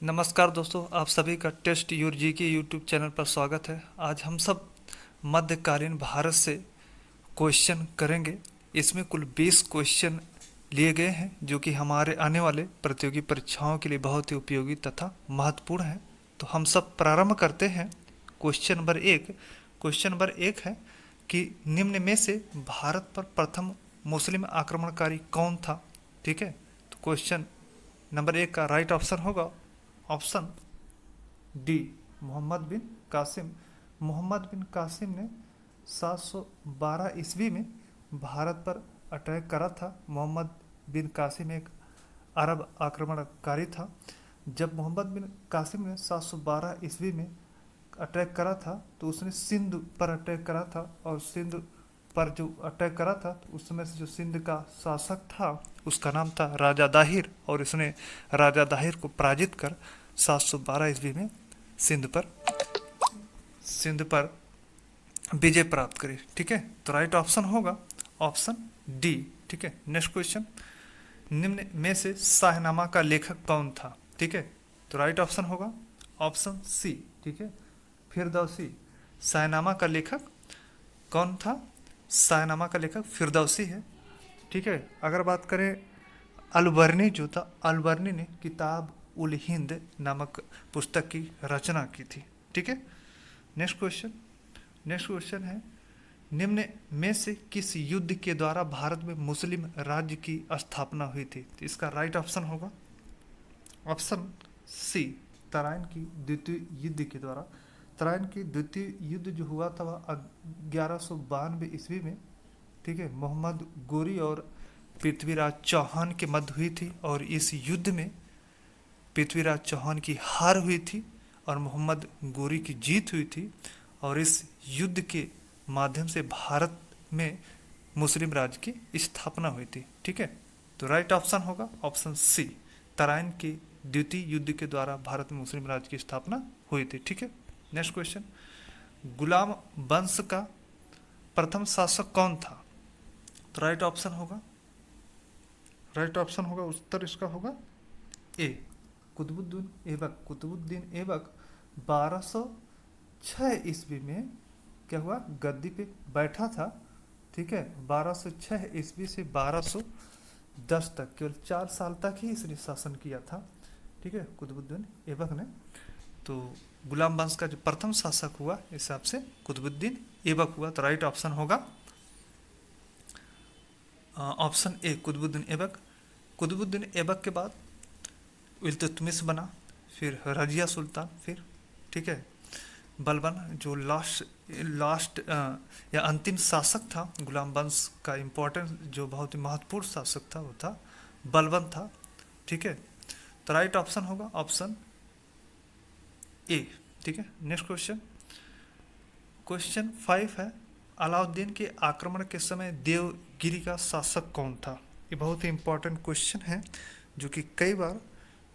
नमस्कार दोस्तों, आप सभी का टेस्ट योर जी के यूट्यूब चैनल पर स्वागत है। आज हम सब मध्यकालीन भारत से क्वेश्चन करेंगे। इसमें कुल 20 क्वेश्चन लिए गए हैं जो कि हमारे आने वाले प्रतियोगी परीक्षाओं के लिए बहुत ही उपयोगी तथा महत्वपूर्ण है। तो हम सब प्रारंभ करते हैं। क्वेश्चन नंबर एक है कि निम्न में से भारत पर प्रथम मुस्लिम आक्रमणकारी कौन था। ठीक है, तो क्वेश्चन नंबर एक का राइट ऑप्शन होगा ऑप्शन डी, मोहम्मद बिन कासिम। मोहम्मद बिन कासिम ने 712 ईस्वी में भारत पर अटैक करा था। मोहम्मद बिन कासिम एक अरब आक्रमणकारी था। जब मोहम्मद बिन कासिम ने 712 ईस्वी में अटैक करा था तो उसने सिंध पर अटैक करा था, और सिंध पर जो अटैक करा था तो उस समय से जो सिंध का शासक था उसका नाम था राजा दाहिर, और इसने राजा दाहिर को पराजित कर 712 ईस्वी में सिंध पर विजय प्राप्त करी। ठीक है, तो राइट ऑप्शन होगा ऑप्शन डी। ठीक है, नेक्स्ट क्वेश्चन, निम्न में से शाहनामा का लेखक कौन था। ठीक है, तो राइट ऑप्शन होगा ऑप्शन सी। ठीक है, फिरदौसी। शाहनामा का लेखक कौन था? शाहनामा का लेखक फिरदौसी है। ठीक है, अगर बात करें अलबर्नी जो था, अलबर्नी ने किताब उल हिंद नामक पुस्तक की रचना की थी। ठीक है, नेक्स्ट क्वेश्चन है, निम्न में से किस युद्ध के द्वारा भारत में मुस्लिम राज्य की स्थापना हुई थी। तो इसका राइट ऑप्शन होगा ऑप्शन सी, तराइन की द्वितीय युद्ध के द्वारा। तराइन की द्वितीय युद्ध जो हुआ था वह 1192 ईस्वी में, ठीक है, मोहम्मद गोरी और पृथ्वीराज चौहान के मध्य हुई थी। और इस युद्ध में पृथ्वीराज चौहान की हार हुई थी और मोहम्मद गोरी की जीत हुई थी। और इस युद्ध के माध्यम से भारत में मुस्लिम राज्य की स्थापना हुई थी। ठीक है, तो राइट ऑप्शन होगा ऑप्शन सी, तराइन के द्वितीय युद्ध के द्वारा भारत में मुस्लिम राज्य की स्थापना हुई थी। ठीक है, नेक्स्ट क्वेश्चन, गुलाम वंश का प्रथम शासक कौन था। तो राइट ऑप्शन होगा उत्तर इसका होगा ए, कुतुबुद्दीन ऐबक। कुतुबुद्दीन ऐबक 1206 ईस्वी में क्या हुआ, गद्दी पे बैठा था। ठीक है, 1206 ईस्वी से 1210 तक, केवल 4 साल तक ही इसने शासन किया था। ठीक है, कुतुबुद्दीन ऐबक ने। तो गुलाम वंश का जो प्रथम शासक हुआ इस हिसाब से कुतुबुद्दीन ऐबक हुआ। तो राइट ऑप्शन होगा ऑप्शन ए, कुतुबुद्दीन ऐबक। कुतुबुद्दीन ऐबक के बाद इल्तुतमिश बना, फिर रजिया सुल्तान, फिर ठीक है बलबन जो लास्ट या अंतिम शासक था गुलाम वंश का, इम्पोर्टेंट जो बहुत ही महत्वपूर्ण शासक था वो था बलबन था। ठीक है, तो राइट ऑप्शन होगा ऑप्शन ए। ठीक है, नेक्स्ट क्वेश्चन 5 है, अलाउद्दीन के आक्रमण के समय देवगिरी का शासक कौन था। ये बहुत ही इंपॉर्टेंट क्वेश्चन है जो कि कई बार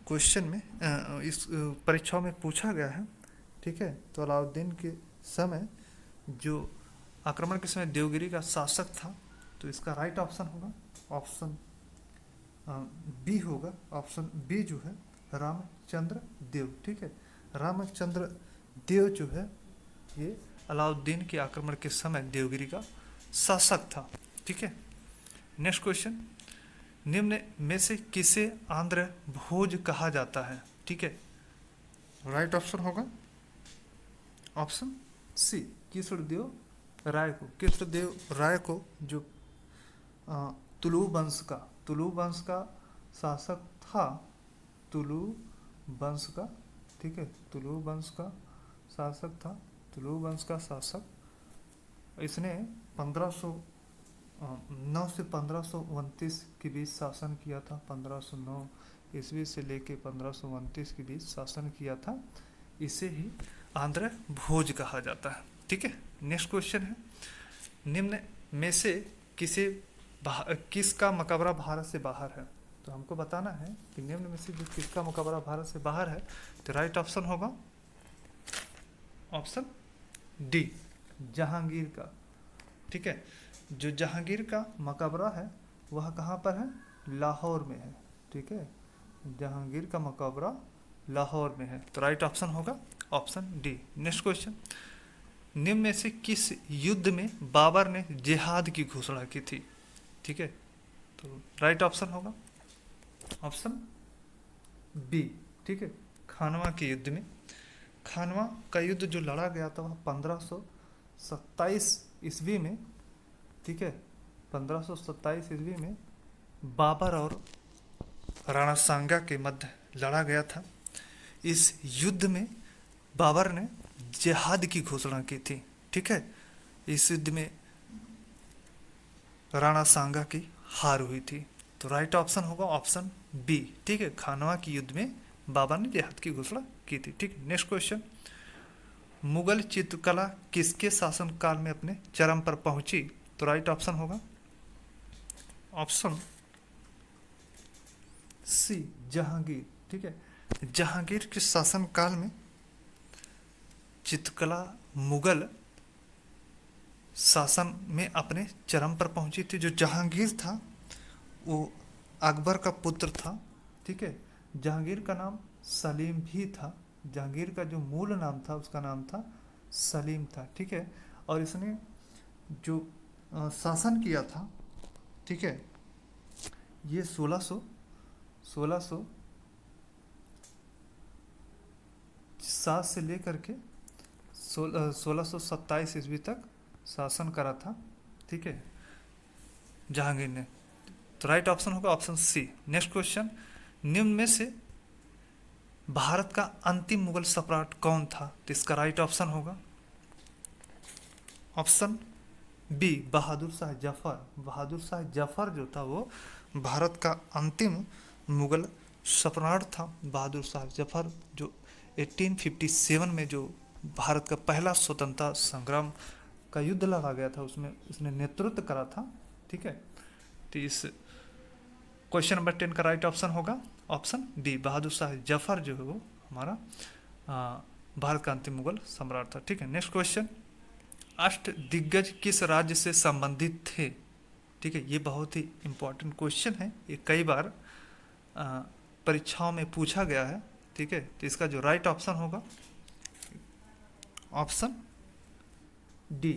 क्वेश्चन में इस परीक्षाओं में पूछा गया है। ठीक है, तो अलाउद्दीन के समय जो आक्रमण के समय देवगिरी का शासक था, तो इसका राइट ऑप्शन होगा ऑप्शन बी होगा। ऑप्शन बी जो है रामचंद्र देव। ठीक है, रामचंद्र देव जो है ये अलाउद्दीन के आक्रमण के समय देवगिरी का शासक था। ठीक है, नेक्स्ट क्वेश्चन, निम्न में से किसे आंध्र भोज कहा जाता है। ठीक है, राइट ऑप्शन होगा ऑप्शन सी, कृष्णदेव राय को जो तुलु वंश का शासक था। तुलु वंश का, ठीक है, तुलु वंश का शासक था। तुलु वंश का शासक, इसने 1509 से 1529 के बीच शासन किया था। 1509 ईस्वी से लेके 1529 के बीच शासन किया था। इसे ही आंध्र भोज कहा जाता है। ठीक है, नेक्स्ट क्वेश्चन है, निम्न में से किसका मकबरा भारत से बाहर है। तो हमको बताना है कि निम्न में से जो किसका मकबरा भारत से बाहर है। तो राइट ऑप्शन होगा ऑप्शन डी, जहांगीर का। ठीक है, जो जहांगीर का मकबरा है वह कहाँ पर है, लाहौर में है। ठीक है, जहांगीर का मकबरा लाहौर में है। तो राइट ऑप्शन होगा ऑप्शन डी। नेक्स्ट क्वेश्चन, निम्न में से किस युद्ध में बाबर ने जिहाद की घोषणा की थी? ठीक है, तो राइट ऑप्शन होगा ऑप्शन बी। ठीक है, खानवा के युद्ध में। खानवा का युद्ध जो लड़ा गया था वह 1527 ईस्वी में। ठीक है, 1527 ईस्वी में बाबर और राणा सांगा के मध्य लड़ा गया था। इस युद्ध में बाबर ने जिहाद की घोषणा की थी। ठीक है, इस युद्ध में राणा सांगा की हार हुई थी। तो राइट ऑप्शन होगा ऑप्शन बी। ठीक है, खानवा की युद्ध में बाबर ने जिहाद की घोषणा की थी। ठीक, नेक्स्ट क्वेश्चन, मुगल चित्रकला किसके शासनकाल में अपने चरम पर पहुंची? तो राइट ऑप्शन होगा ऑप्शन सी, जहांगीर। ठीक है, जहांगीर के शासनकाल में चित्रकला मुगल शासन में अपने चरम पर पहुंची थी। जो जहांगीर था वो अकबर का पुत्र था। ठीक है, जहांगीर का नाम सलीम भी था। जहांगीर का जो मूल नाम था उसका नाम था सलीम था। ठीक है, और इसने जो शासन किया था, ठीक है, ये 1607 से लेकर के 1627 ईस्वी तक शासन करा था। ठीक है, जहांगीर ने। तो राइट ऑप्शन होगा ऑप्शन सी। नेक्स्ट क्वेश्चन, निम्न में से भारत का अंतिम मुगल सम्राट कौन था? तो इसका राइट ऑप्शन होगा ऑप्शन बी, बहादुर शाह जफर। बहादुर शाह जफर जो था वो भारत का अंतिम मुगल सम्राट था। बहादुर शाह जफर जो 1857 में जो भारत का पहला स्वतंत्रता संग्राम का युद्ध लड़ा गया था उसमें उसने नेतृत्व करा था। ठीक है, तो इस क्वेश्चन नंबर 10 का राइट ऑप्शन होगा ऑप्शन डी, बहादुर शाह जफर जो है वो हमारा भारत का अंतिम मुगल सम्राट था। ठीक है, नेक्स्ट क्वेश्चन, अष्ट दिग्गज किस राज्य से संबंधित थे? ठीक है, ये बहुत ही इंपॉर्टेंट क्वेश्चन है, ये कई बार परीक्षाओं में पूछा गया है। ठीक है, तो इसका जो राइट ऑप्शन होगा ऑप्शन डी,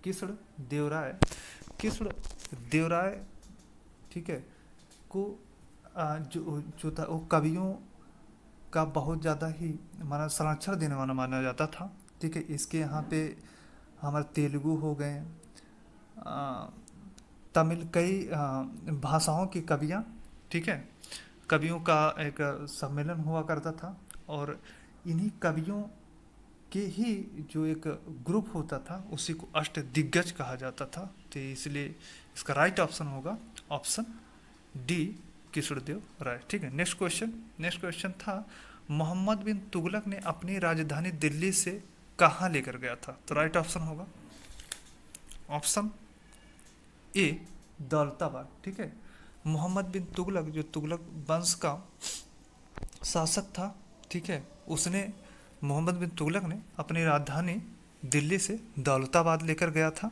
कृष्ण देवराय। कृष्ण देवराय, ठीक है, को जो था वो कवियों का बहुत ज़्यादा ही माना संरक्षण देने वाला माना जाता था। ठीक है, इसके यहाँ पे हमारे तेलुगु हो गए, तमिल, कई भाषाओं की कवियाँ, ठीक है, कवियों का एक सम्मेलन हुआ करता था और इन्हीं कवियों के ही जो एक ग्रुप होता था उसी को अष्ट दिग्गज कहा जाता था। तो इसलिए इसका राइट ऑप्शन होगा ऑप्शन डी, कृष्णदेव राय। ठीक है, नेक्स्ट क्वेश्चन था, मोहम्मद बिन तुगलक ने अपनी राजधानी दिल्ली से कहाँ लेकर गया था? तो राइट ऑप्शन होगा ऑप्शन ए, दौलताबाद। ठीक है, मोहम्मद बिन तुगलक जो तुगलक वंश का शासक था, ठीक है, उसने मोहम्मद बिन तुगलक ने अपनी राजधानी दिल्ली से दौलताबाद लेकर गया था।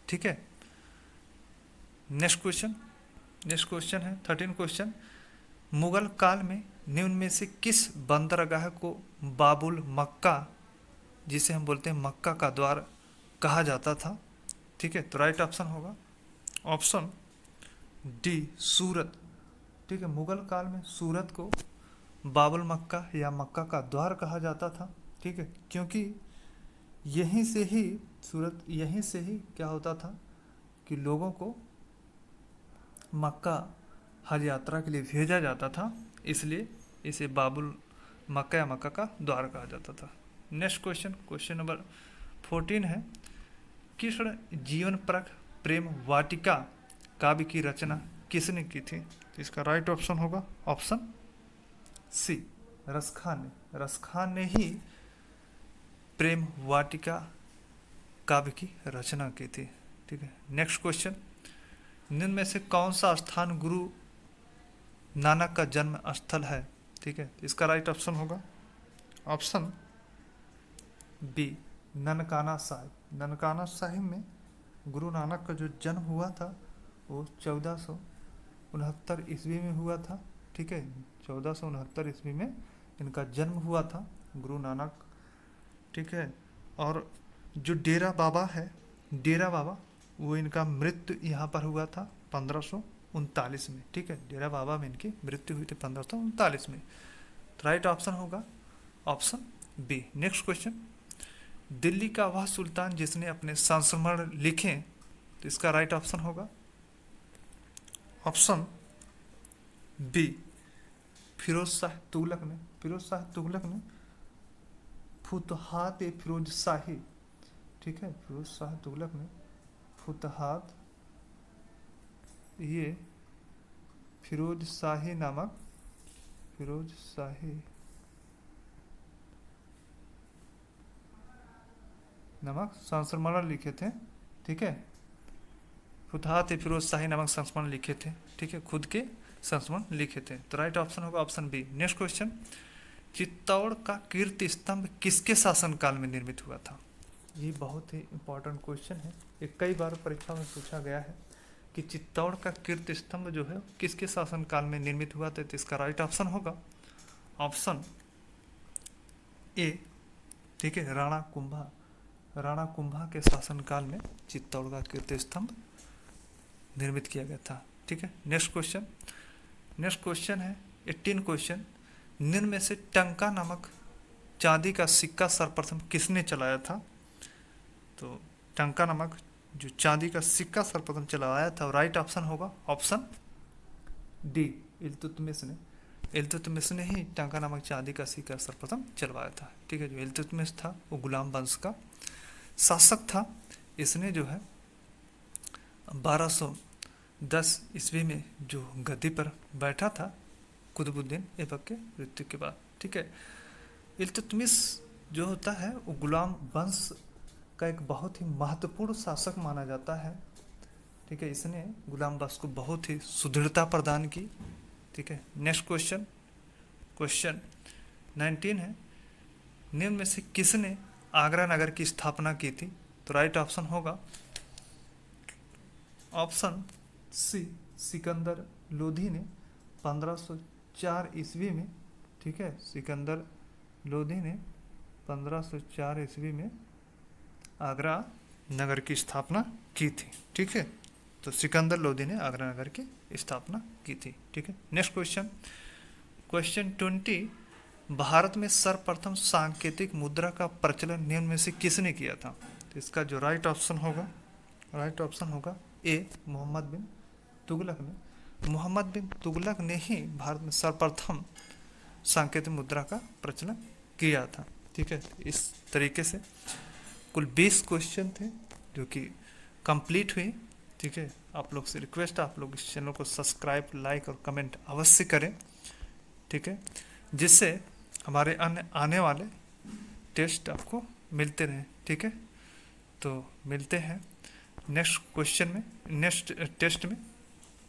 ठीक है, नेक्स्ट क्वेश्चन है 13 क्वेश्चन, मुगल काल में निम्न में से किस बंदरगाह को बाबुल मक्का, जिसे हम बोलते हैं मक्का का द्वार, कहा जाता था? ठीक है, तो राइट ऑप्शन होगा ऑप्शन डी, सूरत। ठीक है, मुगल काल में सूरत को बाबुल मक्का या मक्का का द्वार कहा जाता था। ठीक है, क्योंकि यहीं से ही क्या होता था कि लोगों को मक्का हज यात्रा के लिए भेजा जाता था, इसलिए इसे बाबुल मक्का या मक्का का द्वार कहा जाता था। नेक्स्ट क्वेश्चन नंबर 14 है, कृष्ण जीवन परक प्रेम वाटिका काव्य की रचना किसने की थी? तो इसका राइट ऑप्शन होगा ऑप्शन सी, रसखान ने। रसखान ने ही प्रेम वाटिका काव्य की रचना की थी। ठीक है, नेक्स्ट क्वेश्चन, निम्न में से कौन सा स्थान गुरु नानक का जन्म स्थल है? ठीक है, इसका राइट ऑप्शन होगा ऑप्शन बी, ननकाना साहिब। ननकाना साहिब में गुरु नानक का जो जन्म हुआ था वो 1469 ईस्वी में हुआ था। ठीक है, 1469 ईस्वी में इनका जन्म हुआ था, गुरु नानक, ठीक है। और जो डेरा बाबा है, डेरा बाबा, वो इनका मृत्यु यहाँ पर हुआ था 1539 में, ठीक है। डेरा बाबा में इनकी मृत्यु हुई थी 1539 में। तो राइट ऑप्शन होगा option B. Next question, Delhi का वह सुल्तान जिसने अपने संस्मरण लिखे, तो इसका राइट ऑप्शन होगा ऑप्शन बी, फिरोज शाह तुगलक ने। फिरोज शाह तुगलक ने फुतहात फिरोज शाही, ठीक है, फिरोज शाह तुगलक ने फुतहात ये फिरोज शाही नामक, फिरोज शाही नामक संस्मरण लिखे थे, ठीक है। फुतहात फिरोज शाही नामक संस्मरण लिखे थे, ठीक है, खुद के संस्मरण लिखे थे। तो राइट ऑप्शन होगा option B. Next question, Chittor का कीर्ति स्तंभ किसके शासनकाल में निर्मित हुआ था? ये बहुत ही इंपॉर्टेंट क्वेश्चन है, ये कई बार परीक्षा में पूछा गया है कि चित्तौड़ का कीर्ति स्तंभ जो है किसके शासनकाल में निर्मित हुआ था। तो इसका राइट ऑप्शन होगा ऑप्शन ए, ठीक है, राणा कुंभा। राणा कुंभा के शासनकाल में चित्तौड़ का कीर्ति स्तंभ निर्मित किया गया था, ठीक है। नेक्स्ट क्वेश्चन, नेक्स्ट क्वेश्चन है 18 क्वेश्चन, निम्न में से टंका नामक चांदी का सिक्का सर्वप्रथम किसने चलाया था? तो टंका नामक जो चांदी का सिक्का सर्वप्रथम चलाया था, राइट ऑप्शन होगा ऑप्शन डी, इल्तुतमिश ने। इल्तुतमिश ने ही टंका नामक चांदी का सिक्का सर्वप्रथम चलवाया था, ठीक है। जो इल्तुतमिश था वो गुलाम वंश का शासक था। इसने जो है 1210 ईस्वी में जो गद्दी पर बैठा था कुतुबुद्दीन ऐबक के मृत्यु के बाद, ठीक है। इल्तुतमिश जो होता है वो गुलाम वंश का एक बहुत ही महत्वपूर्ण शासक माना जाता है, ठीक है। इसने गुलाम वंश को बहुत ही सुदृढ़ता प्रदान की, ठीक है। नेक्स्ट क्वेश्चन, क्वेश्चन 19 है, निम्न में से किसने आगरा नगर की स्थापना की थी? तो राइट ऑप्शन होगा ऑप्शन सी, सिकंदर लोधी ने 1504 ईस्वी में, ठीक है। सिकंदर लोधी ने 1504 ईस्वी में आगरा नगर की स्थापना की थी, ठीक है। तो सिकंदर लोधी ने आगरा नगर की स्थापना की थी, ठीक है। नेक्स्ट क्वेश्चन, क्वेश्चन 20, भारत में सर्वप्रथम सांकेतिक मुद्रा का प्रचलन निम्न में से किसने किया था? तो इसका जो राइट ऑप्शन होगा, राइट ऑप्शन होगा ए, मोहम्मद बिन तुगलक ने। मोहम्मद बिन तुगलक ने ही भारत में सर्वप्रथम सांकेतिक मुद्रा का प्रचलन किया था, ठीक है। इस तरीके से कुल 20 क्वेश्चन थे जो कि कंप्लीट हुई, ठीक है। आप लोग से रिक्वेस्ट है, आप लोग इस चैनल को सब्सक्राइब, लाइक और कमेंट अवश्य करें, ठीक है, जिससे हमारे अन्य आने वाले टेस्ट आपको मिलते रहें, ठीक है। तो मिलते हैं नेक्स्ट क्वेश्चन में, नेक्स्ट टेस्ट में,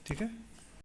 ठीक है।